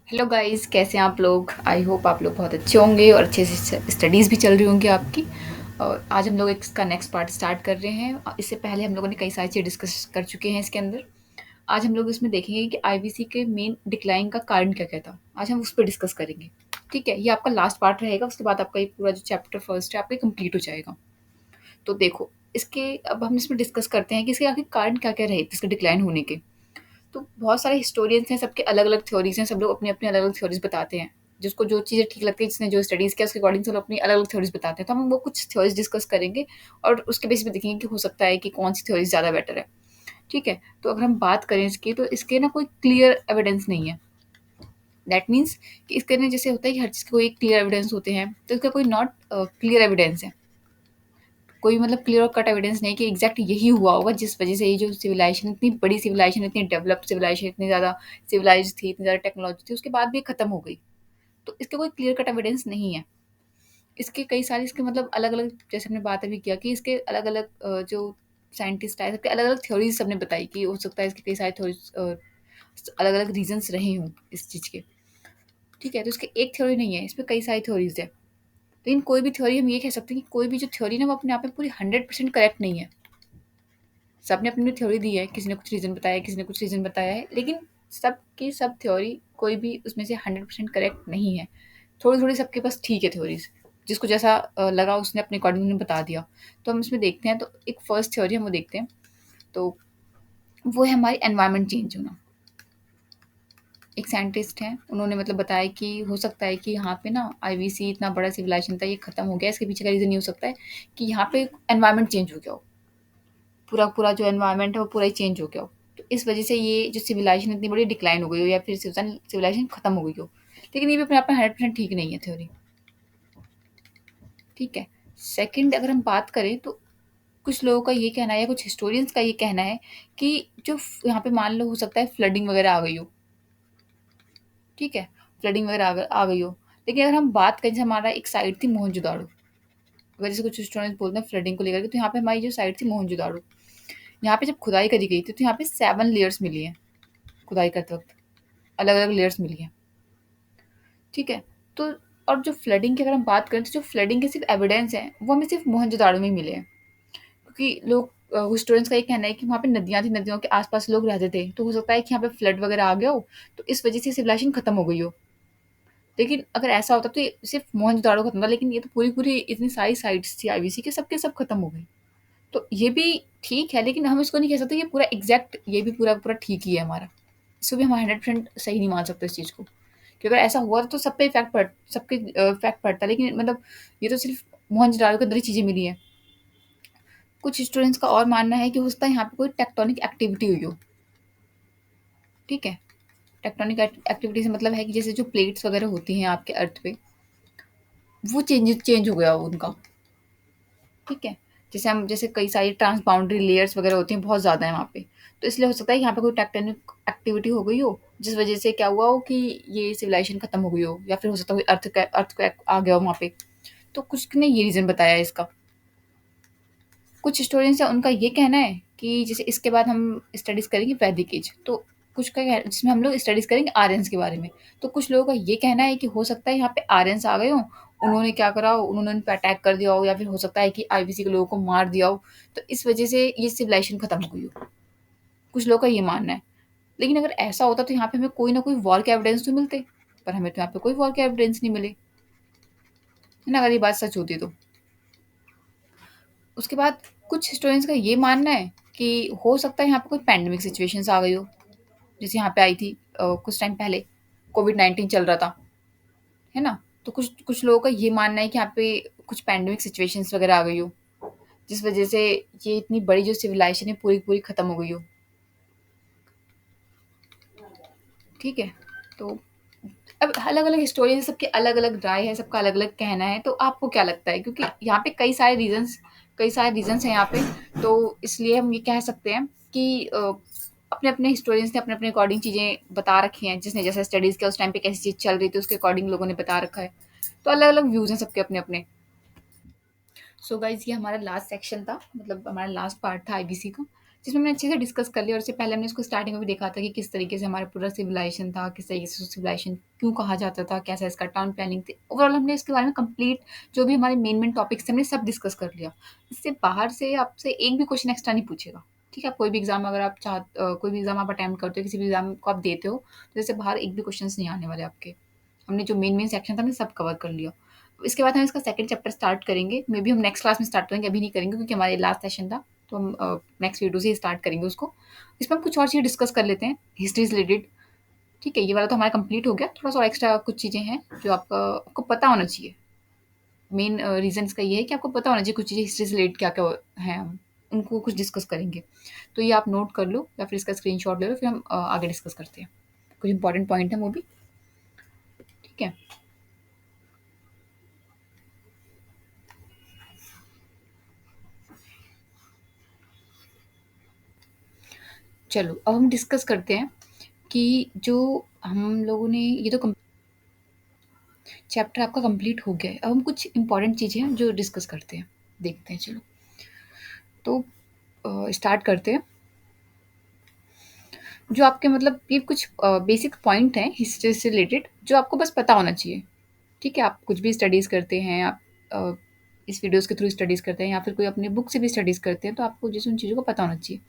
Hello guys, कैसे हैं आप लोग? आई होप आप लोग बहुत अच्छे होंगे और अच्छे से स्टडीज़ भी चल रही होंगी आपकी। और आज हम लोग इसका नेक्स्ट पार्ट स्टार्ट कर रहे हैं। इससे पहले हम लोगों ने कई सारी चीज़ें डिस्कस कर चुके हैं इसके अंदर। आज हम लोग इसमें देखेंगे कि आईवीसी के मेन डिक्लाइन का कारण क्या-क्या था। आज हम उस पे डिस्कस करेंगे। ठीक है? ये आपका लास्ट पार्ट रहेगा, उसके बाद आपका ये पूरा जो चैप्टर फर्स्ट है आपका कंप्लीट हो जाएगा। तो देखो, इसके अब हम इसमें डिस्कस करते हैं कि इसके आखिर कारण क्या-क्या रहे इसके डिक्लाइन होने के। तो बहुत सारे हिस्टोरियंस हैं, सबके अलग-अलग थ्योरीज़ हैं, सब लोग अपनी-अपनी अलग-अलग थ्योरीज़ बताते हैं। जिसको जो चीज़ें ठीक लगती है, जिसने जो स्टडीज़ किया उसके अकॉर्डिंग सब लोग अपनी अलग-अलग थ्योरीज़ बताते हैं। तो हम वो कुछ थ्योरीज़ डिस्कस करेंगे और उसके बेसिस पे देखेंगे कि हो सकता है कि कौन-सी थ्योरी ज़्यादा बेटर है। ठीक है? तो अगर हम बात करें इसकी तो इसके ना कोई क्लियर एविडेंस नहीं है। दैट मीन्स कि इसके ना जैसे होता है कि हर चीज़ के कोई क्लियर एविडेंस होते हैं, तो इसका कोई नॉट क्लियर एविडेंस है। कोई मतलब क्लियर और कट एविडेंस नहीं कि एग्जैक्ट यही हुआ होगा जिस वजह से ये जो सिविलाइजेशन इतनी बड़ी सिविलाइजेशन इतनी डेवलप्ड सिविलाइजेशन इतनी ज़्यादा सिविलाइज थी इतनी ज़्यादा टेक्नोलॉजी थी उसके बाद भी खत्म हो गई। तो इसके कोई क्लियर कट एविडेंस नहीं है। इसके कई सारे इसके मतलब अलग अलग जैसे हमने बात अभी किया कि इसके अलग अलग जो साइंटिस्ट आए सबके अलग अलग थ्योरीज सबने बताई कि हो सकता है इसके कई सारे थ्योरीज अलग अलग रीजंस रहे हों इस चीज़ के। ठीक है, तो इसके एक थ्योरी नहीं है, इसमें कई सारी थ्योरीज है। लेकिन कोई भी थ्योरी हम ये कह सकते हैं कि कोई भी जो थ्योरी ना वो अपने आप में पूरी 100% करेक्ट नहीं है। सबने अपनी थ्योरी दी है, किसी ने कुछ रीज़न बताया है, किसी ने कुछ रीज़न बताया है, लेकिन सब की सब थ्योरी कोई भी उसमें से 100% करेक्ट नहीं है। थोड़ी-थोड़ी सबके पास ठीक है थ्योरीज़, जिसको जैसा लगा उसने अपने अकॉर्डिंग उन्होंने बता दिया। तो हम इसमें देखते हैं तो एक फर्स्ट थ्योरी हम वो देखते हैं, तो वो है हमारी एनवायरनमेंट चेंज होना। एक साइंटिस्ट हैं, उन्होंने मतलब बताया कि हो सकता है कि यहाँ पे ना आईवीसी इतना बड़ा सिविलाइजेशन था, ये खत्म हो गया। इसके पीछे का रीज़न ये हो सकता है कि यहाँ पे एनवायरनमेंट चेंज हो गया हो। पूरा जो एनवायरनमेंट है वो पूरा ही चेंज हो गया हो। तो इस वजह से ये जो सिविलाइजेशन इतनी बड़ी डिक्लाइन हो गई हो या फिर सिविलाइजेशन खत्म हो गई हो। लेकिन ये भी अपने आप में 100% ठीक नहीं है थ्योरी। ठीक है। सेकंड अगर हम बात करें तो कुछ लोगों का ये कहना है या कुछ हिस्टोरियंस का ये कहना है कि जो यहाँ पे मान लो हो सकता है फ्लडिंग वगैरह आ गई हो। ठीक है, फ्लडिंग वगैरह आ गई हो। लेकिन अगर हम बात करें जैसे हमारा एक साइड थी मोहनजोदाड़ो, अगर जैसे कुछ हिस्टोरियंस बोलते हैं फ्लडिंग को लेकर के, तो यहाँ पे हमारी जो साइड थी मोहनजोदाड़ो, यहाँ पे जब खुदाई करी गई थी तो यहाँ पे 7 लेयर्स मिली हैं खुदाई करते वक़्त, अलग-अलग लेयर्स मिली हैं। ठीक है? तो और जो फ्लडिंग की अगर हम बात करें तो जो फ्लडिंग के सिर्फ़ एविडेंस हैं, वो हमें सिर्फ़ मोहनजोदाड़ो में ही मिले हैं। क्योंकि लोग हिस्टोरियंस का ये कहना है कि वहाँ पे नदियाँ थी, नदियों के आस-पास लोग रहते थे, तो हो सकता है कि यहाँ पे फ्लड वगैरह आ गया हो, तो इस वजह से सिविलाइजेशन खत्म हो गई हो। लेकिन अगर ऐसा होता तो ये सिर्फ़ मोहनजोदाड़ो खत्म था, लेकिन ये तो पूरी-पूरी इतनी सारी साइट्स थी आईवीसी के सब के सब खत्म हो गई। तो ये भी ठीक है, लेकिन हम इसको नहीं कह सकते ये पूरा एग्ज़ैक्ट ये भी पूरा-पूरा ठीक ही है हमारा। इसको भी हम 100% सही नहीं मान सकते इस चीज़ को। कि अगर ऐसा हुआ तो सब पे सबके इफ़ेक्ट पड़ता। लेकिन मतलब ये तो सिर्फ़ मोहनजोदाड़ो के अंदर ही चीज़ें मिली हैं। कुछ स्टूडेंट्स का और मानना है कि हो सकता है यहाँ पे कोई टेक्टोनिक एक्टिविटी हुई हो। ठीक है? टेक्टोनिक एक्टिविटी से मतलब है कि जैसे जो प्लेट्स वगैरह होती हैं आपके अर्थ पे, वो चेंज हो गया हो उनका। ठीक है? जैसे कई सारी ट्रांसबाउंडरी लेयर्स वगैरह होती हैं, बहुत ज़्यादा है वहाँ पे। तो इसलिए हो सकता है यहाँ पे कोई टेक्टोनिक एक्टिविटी हो गई हो, जिस वज़ह से क्या हुआ हो कि ये सिविलाइजेशन खत्म हो गई हो या फिर हो सकता है कोई अर्थक्वेक आ गया हो वहाँ पे। तो कुछ ने ये रीज़न बताया है इसका। कुछ हिस्टोरियंस हैं उनका ये कहना है कि जैसे इसके बाद हम स्टडीज़ करेंगे वैदिक एज, तो कुछ का जिसमें हम लोग स्टडीज़ करेंगे आर्यन्स के बारे में। तो कुछ लोगों का ये कहना है कि हो सकता है यहाँ पे आर्यन्स आ गए हों, उन्होंने क्या करा हो, उन्होंने उन पे अटैक कर दिया हो या फिर हो सकता है कि आईवीसी के लोगों को मार दिया हो, तो इस वजह से ये सिविलाइजेशन खत्म हो गई हो। कुछ लोगों का ये मानना है। लेकिन अगर ऐसा होता तो यहाँ पे हमें कोई ना कोई वॉर के एविडेंस तो मिलते, पर हमें तो यहाँ पे कोई वॉर के एविडेंस नहीं मिले, है ना? अगर ये बात सच होती तो। उसके बाद कुछ हिस्टोरियंस का ये मानना है कि हो सकता है यहाँ पे कोई पैंडेमिक सिचुएशंस आ गई हो, जैसे यहाँ पे आई थी कुछ टाइम पहले कोविड-19 चल रहा था, है ना? तो कुछ कुछ लोगों का ये मानना है कि यहाँ पे कुछ पैंडेमिक सिचुएशंस वगैरह आ गई हो, जिस वजह से ये इतनी बड़ी जो सिविलाइजेशन है पूरी की पूरी खत्म हो गई हो। ठीक है? तो अब अलग-अलग हिस्टोरियन सबकी अलग-अलग राय है, सबका अलग-अलग कहना है, तो आपको क्या लगता है? क्योंकि यहाँ पे कई सारे रीज़न्स हैं यहाँ पे, तो इसलिए हम ये कह सकते हैं कि अपने-अपने हिस्टोरियंस ने अपने-अपने अकॉर्डिंग चीज़ें बता रखी हैं, जिसने जैसा स्टडीज़ किया उस टाइम पे कैसी चीज़ चल रही थी, उसके अकॉर्डिंग लोगों ने बता रखा है। तो अलग-अलग व्यूज़ हैं सबके अपने-अपने। सो गाइज़ ये हमारा लास्ट सेक्शन था, मतलब हमारा लास्ट पार्ट था आईबीसी का। जिसमें हमने अच्छे से डिस्कस कर लिया और इससे पहले हमने इसको स्टार्टिंग में भी देखा था कि किस तरीके से हमारा पूरा सिविलाइजेशन था, किस तरीके से सिविलाइजेशन क्यों कहा जाता था, कैसा इसका टाउन प्लानिंग थी। ओवरऑल हमने इसके बारे में कंप्लीट जो भी हमारे मेन टॉपिक्स थे हमने सब डिस्कस कर लिया। इससे बाहर से आपसे एक भी क्वेश्चन एक्स्ट्रा नहीं पूछेगा। ठीक है? कोई भी एग्ज़ाम अगर आप कोई भी एग्ज़ाम आप अटेम्प्ट करते हो, किसी भी एग्ज़ाम को आप देते हो, तो इससे बाहर एक भी क्वेश्चंस नहीं आने वाले आपके। हमने जो मेन सेक्शन था हमने सब कवर कर लिया। इसके बाद हम इसका सेकंड चैप्टर स्टार्ट करेंगे। मे बी हम नेक्स्ट क्लास में स्टार्ट करेंगे, अभी नहीं करेंगे क्योंकि हमारा ये लास्ट सेशन था। तो हम नेक्स्ट वीडियो से ही स्टार्ट करेंगे उसको। इसमें हम कुछ और चीज़ें डिस्कस कर लेते हैं, हिस्ट्री से रिलेटेड। ठीक है? ये वाला तो हमारा कंप्लीट हो गया। थोड़ा-सा और एक्स्ट्रा कुछ चीज़ें हैं जो आपको पता होना चाहिए। मेन रीज़न इसका ये है कि आपको पता होना चाहिए कुछ चीज़ें हिस्ट्री से रिलेटेड क्या-क्या हैं, हम उनको कुछ डिस्कस करेंगे। तो ये आप नोट कर लो या फिर इसका स्क्रीनशॉट ले लो, फिर हम आगे डिस्कस करते हैं। कुछ इंपॉर्टेंट पॉइंट हैं वो भी, ठीक है? चलो, अब हम डिस्कस करते हैं कि जो हम लोगों ने ये तो चैप्टर आपका कंप्लीट हो गया है। अब हम कुछ इंपॉर्टेंट चीज़ें हैं जो डिस्कस करते हैं, देखते हैं चलो। तो स्टार्ट करते हैं। जो आपके मतलब ये कुछ बेसिक पॉइंट हैं हिस्ट्री से रिलेटेड जो आपको बस पता होना चाहिए। ठीक है? आप कुछ भी स्टडीज़ करते हैं, आप इस वीडियोज़ के थ्रू स्टडीज़ करते हैं या फिर कोई अपनी बुक से भी स्टडीज़ करते हैं, तो आपको जैसे उन चीज़ों को पता होना चाहिए।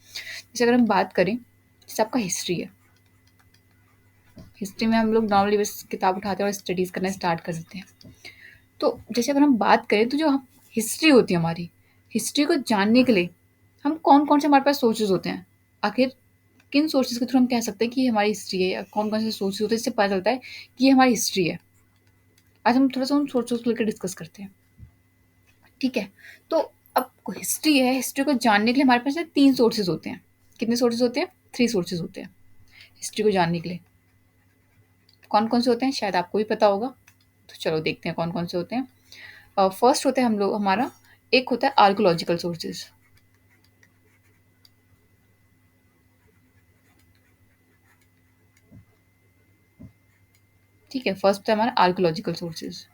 जैसे अगर हम बात करें, जैसे आपका हिस्ट्री है। हिस्ट्री में हम लोग नॉर्मली बस किताब उठाते हैं और स्टडीज़ करना स्टार्ट कर देते हैं। तो जैसे अगर हम बात करें तो जो हम हिस्ट्री होती है हमारी, हिस्ट्री को जानने के लिए हम कौन-कौन से हमारे पास सोर्सेज़ होते हैं? आखिर किन सोर्सेज़ के थ्रू हम कह सकते हैं कि ये हमारी हिस्ट्री है या कौन-कौन से सोर्सेज़ होते हैं जिससे पता चलता है कि ये हमारी हिस्ट्री है? आज हम थोड़ा-सा उन सोर्सेज़ को लेकर डिस्कस करते हैं। ठीक है? तो अब हिस्ट्री है, हिस्ट्री को जानने के लिए हमारे पास ना 3 सोर्सेज़ होते हैं। कितने सोर्सेज़ होते हैं? 3 सोर्सेज़ होते हैं, हिस्ट्री को जानने के लिए। कौन-कौन से होते हैं? शायद आपको भी पता होगा। तो चलो देखते हैं कौन-कौन से होते हैं। फर्स्ट होता है हम लोग हमारा एक होता है आर्कियोलॉजिकल सोर्सेज़। ठीक है? फर्स्ट होता है हमारा आर्कियोलॉजिकल सोर्सेज़।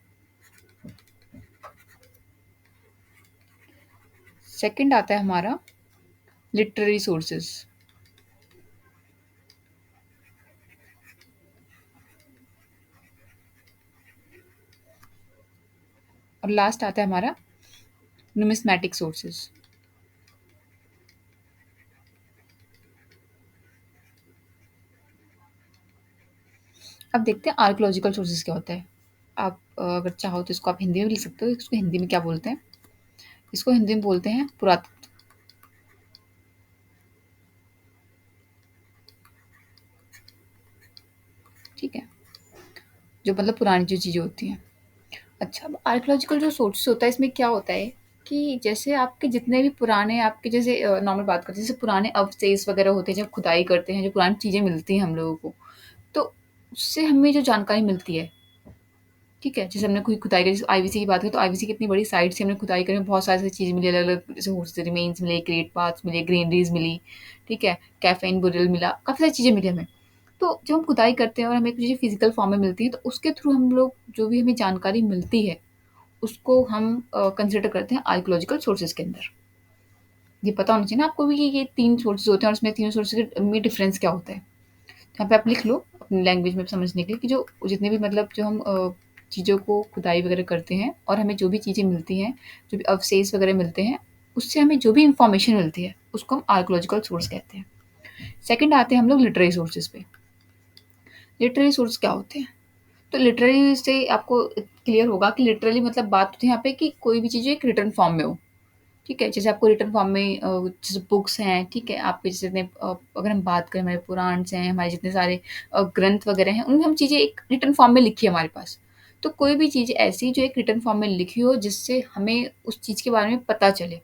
सेकंड आता है हमारा लिटरेरी सोर्सेज़। और लास्ट आता है हमारा न्यूमिस्मैटिक सोर्सेज़। अब देखते हैं आर्कियोलॉजिकल सोर्सेज़ क्या होता है। आप अगर चाहो तो इसको आप हिंदी में भी लिख सकते हो। इसको हिंदी में क्या बोलते हैं? इसको हिंदी में बोलते हैं पुरातत्व। ठीक है? जो मतलब पुरानी जो चीज़ें होती हैं। अच्छा, अब आर्कियोलॉजिकल जो सोर्सेज़ होता है इसमें क्या होता है कि जैसे आपके जितने भी पुराने आपके जैसे नॉर्मल बात करते हैं जैसे पुराने अवशेष वगैरह होते हैं जब खुदाई करते हैं, जो पुरानी चीज़ें मिलती हैं हम लोगों को, तो उससे हमें जो जानकारी मिलती है, ठीक है? जैसे हमने कोई खुदाई करी, जैसे आईवीसी की बात करें तो आईवीसी कितनी बड़ी साइट से हमने खुदाई करी, बहुत सारी ऐसी चीज़ें मिली अलग-अलग जैसे होस्ट रिमेन्स मिले, ग्रेट पाथ्स मिले, ग्रेनरीज़ मिली, ठीक है? कैफ़ीन बुरिल मिला, काफ़ी सारी चीज़ें मिली हमें। तो जब हम खुदाई करते हैं और हमें कुछ चीज़ें फिज़िकल फॉर्म में मिलती हैं, तो उसके थ्रू हम लोग जो भी हमें जानकारी मिलती है, उसको हम कंसिडर करते हैं आर्कियोलॉजिकल सोर्सेज़ के अंदर। ये पता होना चाहिए ना आपको भी कि ये 3 सोर्सेज़ होते हैं और इसमें तीनों सोर्सेज़ के में डिफ़रेंस क्या होता है। यहाँ पे आप लिख लो अपनी लैंग्वेज में समझने के लिए कि जो जितने भी मतलब जो हम चीज़ों को खुदाई वगैरह करते हैं और हमें जो भी चीज़ें मिलती हैं, जो भी अवशेष वगैरह मिलते हैं, उससे हमें जो भी इन्फॉर्मेशन मिलती है, उसको हम आर्कियोलॉजिकल सोर्स कहते हैं। सेकंड आते हैं हम लोग लिटरेरी सोर्सेज़ पे। लिटरेरी सोर्स क्या होते हैं? तो लिटरेरी से आपको क्लियर होगा कि लिटरली मतलब बात होती है यहाँ पे कि कोई भी चीज़ एक रिटन फॉर्म में हो। ठीक है? जैसे आपको रिटन फॉर्म में जैसे बुक्स हैं, ठीक है? आपके जितने अगर हम बात करें हमारे पुराण्स हैं, हमारे जितने सारे ग्रंथ वगैरह हैं, उनमें हम चीज़ें एक रिटन फॉर्म में लिखी है हमारे पास। तो कोई भी चीज़ ऐसी जो एक रिटन फॉर्म में लिखी हो जिससे हमें उस चीज़ के बारे में पता चले,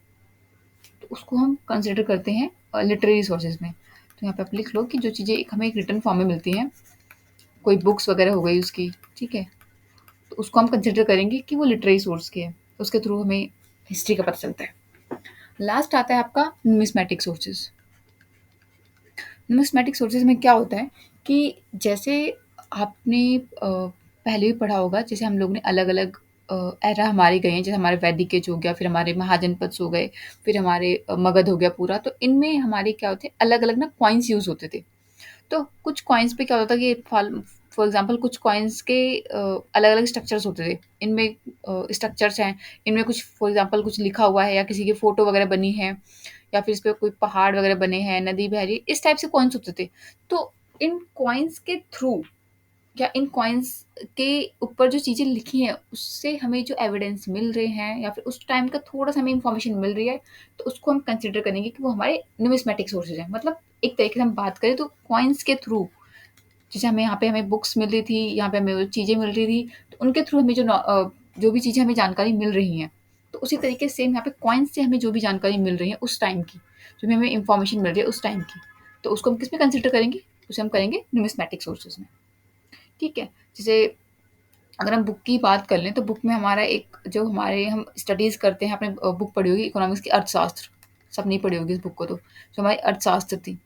तो उसको हम कंसिडर करते हैं लिटरेरी सोर्सेज़ में। तो यहाँ पे आप लिख लो कि जो चीज़ें एक हमें एक रिटन फॉर्म में मिलती हैं, कोई बुक्स वगैरह हो गई उसकी, ठीक है? तो उसको हम कंसिडर करेंगे कि वो लिटरेरी सोर्स की है। उसके थ्रू हमें हिस्ट्री का पता चलता है। लास्ट आता है आपका न्यूमिस्मैटिक सोर्सेज़। न्यूमिस्मैटिक सोर्सेज़ में क्या होता है कि जैसे आपने पहले भी पढ़ा होगा, जैसे हम लोग ने अलग-अलग एरा हमारे गए हैं, जैसे हमारे वैदिक एज हो गया, फिर हमारे महाजनपद्स हो गए, फिर हमारे मगध हो गया पूरा, तो इनमें हमारे क्या होते हैं, अलग-अलग ना कॉइन्स यूज़ होते थे। तो कुछ कॉइन्स पे क्या होता था कि फॉर एग्ज़ाम्पल कुछ कॉइन्स के अलग-अलग स्ट्रक्चर्स होते थे। इनमें स्ट्रक्चर्स हैं, इनमें कुछ फॉर एग्ज़ाम्पल कुछ लिखा हुआ है या किसी की फ़ोटो वगैरह बनी है या फिर इस पे कोई पहाड़ वगैरह बने हैं, नदी बह रही है, इस टाइप से कॉइन्स होते थे। तो इन कॉइन्स के थ्रू या इन कॉइन्स के ऊपर जो चीज़ें लिखी हैं, उससे हमें जो एविडेंस मिल रहे हैं या फिर उस टाइम का थोड़ा-सा हमें इन्फॉर्मेशन मिल रही है, तो उसको हम कंसिडर करेंगे कि वो हमारे न्यूमिस्मेटिक सोर्सेज़ हैं। मतलब एक तरीके से हम बात करें तो कॉइन्स के थ्रू जैसे हमें यहाँ पे हमें बुक्स मिल रही थी, यहाँ पे हमें वो चीज़ें मिल रही थी, तो उनके थ्रू हमें जो भी चीज़ें हमें जानकारी मिल रही हैं, तो उसी तरीके से सेम यहाँ पे कॉइन्स से हमें जो भी जानकारी मिल रही है उस टाइम की, जो भी हमें इन्फॉर्मेशन मिल रही है उस टाइम की, तो उसको हम किसमें कंसिडर करेंगे? उसे हम करेंगे न्यूमिस्मेटिक सोर्सेज़ में, ठीक है? जैसे अगर हम बुक की बात कर लें तो बुक में हमारा एक जो हमारे हम स्टडीज़ करते हैं, आपने बुक पढ़ी होगी इकोनॉमिक्स की अर्थशास्त्र, सबने ही पढ़ी होगी इस बुक को तो, जो हमारी अर्थशास्त्र थी।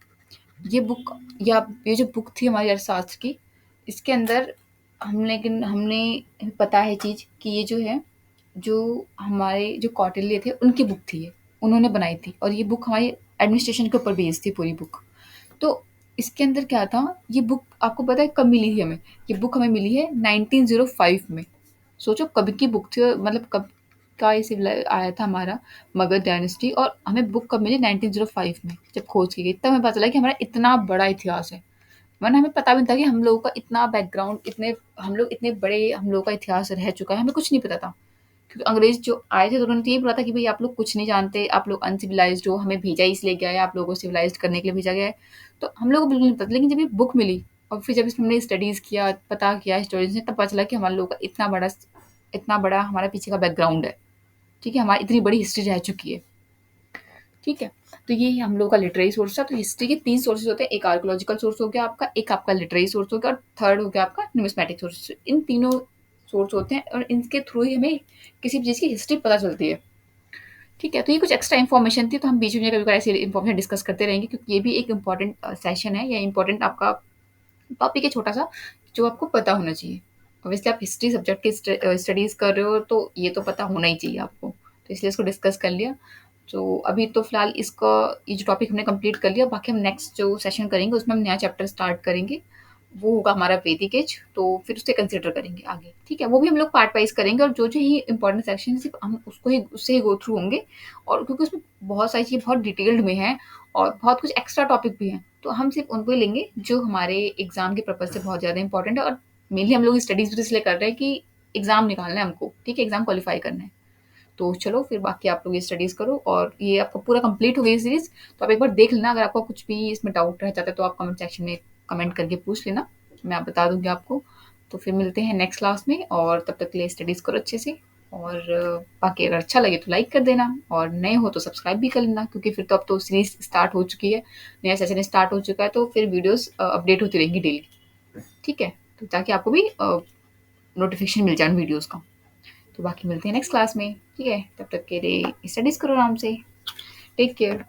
ये बुक या ये जो बुक थी हमारी अर्थशास्त्र की, इसके अंदर हमने पता है चीज़ कि ये जो है, जो हमारे जो कौटिल्य थे उनकी बुक थी ये, उन्होंने बनाई थी और ये बुक हमारी एडमिनिस्ट्रेशन के ऊपर बेस्ड थी पूरी बुक। तो इसके अंदर क्या था, ये बुक आपको पता है कब मिली थी हमें? ये बुक हमें मिली है 1905 में। सोचो कब की बुक थी और मतलब कब का ये आया था हमारा मगध डायनेस्टी और हमें बुक कब मिली 1905 में जब खोज की गई तब हमें पता चला कि हमारा इतना बड़ा इतिहास है। वरना हमें पता भी नहीं था कि हम लोगों का इतना बैकग्राउंड इतने हम लोग इतने बड़े हम लोगों का इतिहास रह चुका है, हमें कुछ नहीं पता था। क्योंकि अंग्रेज़ जो आए थे तो उन्होंने तो यही बोला था कि भई आप लोग कुछ नहीं जानते, आप लोग अनसिविलाइज़्ड हो, हमें भेजा ही इसलिए गया है, आप लोगों को सिविलाइज़्ड करने के लिए भेजा गया है। तो हम लोगों को बिल्कुल नहीं पता, लेकिन जब ये बुक मिली और फिर जब इसमें हमने स्टडीज़ किया, पता किया हिस्टोरियन से, तब पता चला कि हमारे लोगों का इतना बड़ा हमारा पीछे का बैकग्राउंड है, ठीक है? हमारी इतनी बड़ी हिस्ट्री रह चुकी है, ठीक है? तो ये हम लोगों का लिटरेरी सोर्स था। तो हिस्ट्री के 3 सोर्सेज़ होते हैं, एक आर्कियोलॉजिकल सोर्स हो गया आपका, एक आपका लिटरेरी सोर्स हो गया और थर्ड हो गया आपका न्यूमिस्मेटिक सोर्स। इन तीनों सोर्स होते हैं और इनके थ्रू ही हमें किसी भी चीज़ की हिस्ट्री पता चलती है, ठीक है? तो ये कुछ एक्स्ट्रा इन्फॉर्मेशन थी, तो हम बीच में कभी-कभार ऐसी इन्फॉर्मेशन डिस्कस करते रहेंगे क्योंकि ये भी एक इम्पोर्टेंट सेशन है या इम्पोर्टेंट आपका टॉपिक है छोटा-सा, जो आपको पता होना चाहिए। ऑब्वियसली आप हिस्ट्री सब्जेक्ट की स्टडीज़ कर रहे हो, तो ये तो पता होना ही चाहिए आपको। तो इसलिए इसको डिस्कस कर लिया। तो अभी तो फिलहाल इसका ये जो टॉपिक हमने कंप्लीट कर लिया, बाकी हम नेक्स्ट जो सेशन करेंगे, उसमें हम नया चैप्टर स्टार्ट करेंगे। वो होगा हमारा वैदिक एज, तो फिर उसे कंसिडर करेंगे आगे, ठीक है? वो भी हम लोग पार्ट वाइज़ करेंगे और जो-जो ही इम्पोर्टेंट सेक्शन है, सिर्फ़ हम उसको ही उससे ही गो थ्रू होंगे और क्योंकि उसमें बहुत सारी चीज़ें बहुत डिटेल्ड में हैं और बहुत कुछ एक्स्ट्रा टॉपिक भी हैं, तो हम सिर्फ़ उनको ही लेंगे जो हमारे एग्ज़ाम के पर्पज़ से बहुत ज़्यादा इम्पोर्टेंट है और मेनली हम लोग स्टडीज़ भी इसलिए कर रहे हैं कि एग्ज़ाम निकालना है हमको, ठीक है? एग्ज़ाम क्वालीफाई करना है। तो चलो फिर बाकी आप लोग ये स्टडीज़ करो और ये आपका पूरा कंप्लीट हो गई सीरीज़, तो आप एक बार देख लेना, अगर आपको कुछ भी इसमें डाउट रह जाता है तो आप कमेंट सेक्शन में कमेंट करके पूछ लेना, मैं आप बता दूँगी आपको। तो फिर मिलते हैं नेक्स्ट क्लास में और तब तक के लिए स्टडीज़ करो अच्छे से और बाकी अगर अच्छा लगे तो लाइक कर देना और नए हो तो सब्सक्राइब भी कर लेना क्योंकि फिर तो अब तो सीरीज़ स्टार्ट हो चुकी है, नया सेशन स्टार्ट हो चुका है तो फिर वीडियोज़ अपडेट होती रहेंगी डेली, ठीक है? तो ताकि आपको भी नोटिफ़िकेशन मिल जाए उन वीडियोज़ का। तो बाकी मिलते हैं नेक्स्ट क्लास में, ठीक है? तब तक के लिए स्टडीज़ करो आराम से। Take care.